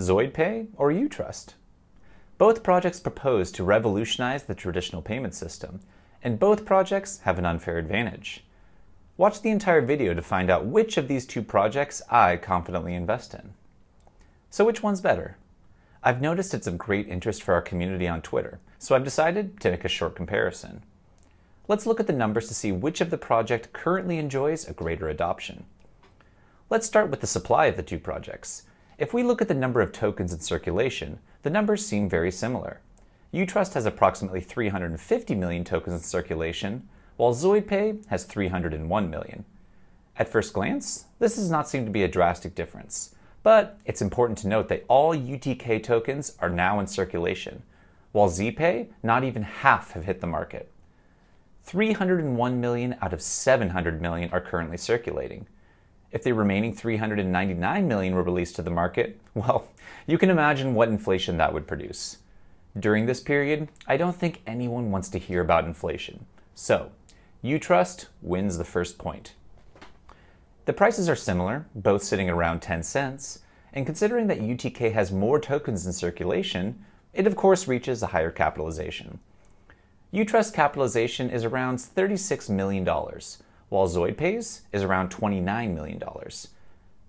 ZoidPay or Utrust. Both projects propose to revolutionize the traditional payment system, and both projects have an unfair advantage. Watch the entire video to find out which of these two projects I confidently invest in. So which one's better? I've noticed it's of great interest for our community on Twitter, so I've decided to make a short comparison. Let's look at the numbers to see which of the project currently enjoys a greater adoption. Let's start with the supply of the two projects. If we look at the number of tokens in circulation, the numbers seem very similar. Utrust has approximately 350 million tokens in circulation, while ZoidPay has 301 million. At first glance, this does not seem to be a drastic difference, but it's important to note that all UTK tokens are now in circulation, while ZPAY, not even half have hit the market. 301 million out of 700 million are currently circulating. If the remaining 399 million were released to the market, well, you can imagine what inflation that would produce. During this period, I don't think anyone wants to hear about inflation. So, Utrust wins the first point. The prices are similar, both sitting at around 10 cents, and considering that UTK has more tokens in circulation, it of course reaches a higher capitalization. Utrust capitalization is around $36 million, while ZoidPay's is around $29 million.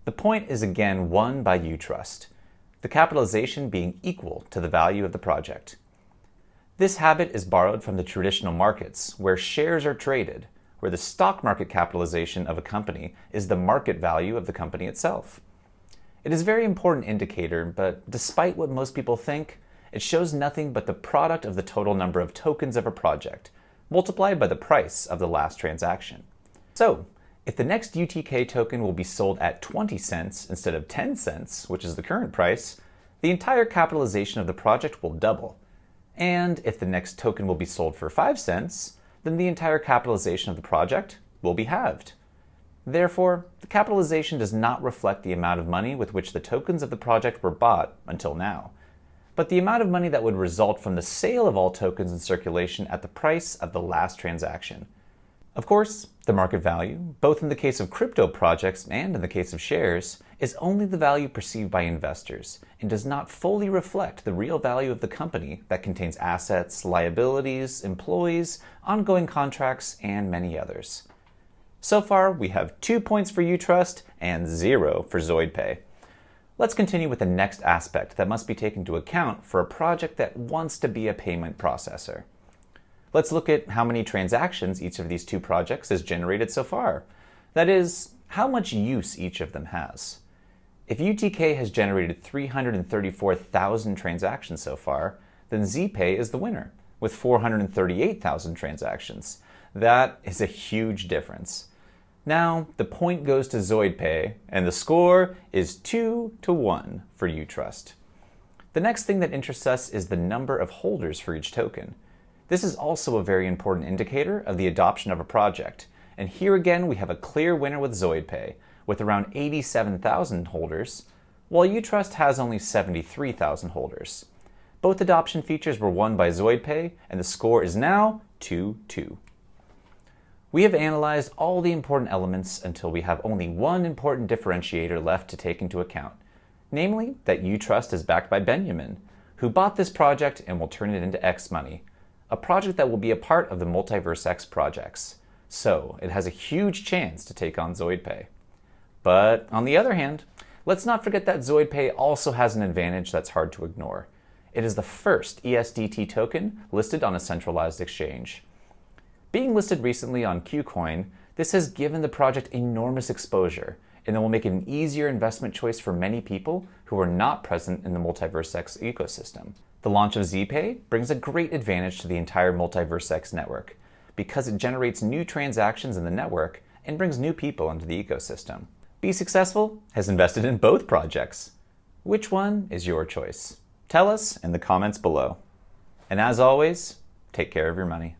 The point is again won by Utrust, the capitalization being equal to the value of the project. This habit is borrowed from the traditional markets, where shares are traded, where the stock market capitalization of a company is the market value of the company itself. It is a very important indicator, but despite what most people think, it shows nothing but the product of the total number of tokens of a project, multiplied by the price of the last transaction. So, if the next UTK token will be sold at 20 cents instead of 10 cents, which is the current price, the entire capitalization of the project will double. And if the next token will be sold for 5 cents, then the entire capitalization of the project will be halved. Therefore, the capitalization does not reflect the amount of money with which the tokens of the project were bought until now, but the amount of money that would result from the sale of all tokens in circulation at the price of the last transaction. Of course, the market value, both in the case of crypto projects and in the case of shares, is only the value perceived by investors and does not fully reflect the real value of the company that contains assets, liabilities, employees, ongoing contracts, and many others. So far, we have 2 points for Utrust and 0 for ZoidPay. Let's continue with the next aspect that must be taken into account for a project that wants to be a payment processor. Let's look at how many transactions each of these two projects has generated so far. That is, how much use each of them has. If UTK has generated 334,000 transactions so far, then ZPAY is the winner, with 438,000 transactions. That is a huge difference. Now, the point goes to ZoidPay, and the score is 2-1 for Utrust. The next thing that interests us is the number of holders for each token. This is also a very important indicator of the adoption of a project, and here again we have a clear winner with ZoidPay, with around 87,000 holders, while Utrust has only 73,000 holders. Both adoption features were won by ZoidPay, and the score is now 2-2. We have analyzed all the important elements until we have only one important differentiator left to take into account, namely that Utrust is backed by Benjamin, who bought this project and will turn it into X money, a project that will be a part of the Multiverse X projects. So it has a huge chance to take on ZoidPay. But on the other hand, let's not forget that ZoidPay also has an advantage that's hard to ignore. It is the first ESDT token listed on a centralized exchange. Being listed recently on Kucoin, this has given the project enormous exposure, and it will make it an easier investment choice for many people who are not present in the Multiverse X ecosystem. The launch of ZPAY brings a great advantage to the entire Multiverse X network, because it generates new transactions in the network and brings new people into the ecosystem. Be Successful has invested in both projects. Which one is your choice? Tell us in the comments below. And as always, take care of your money.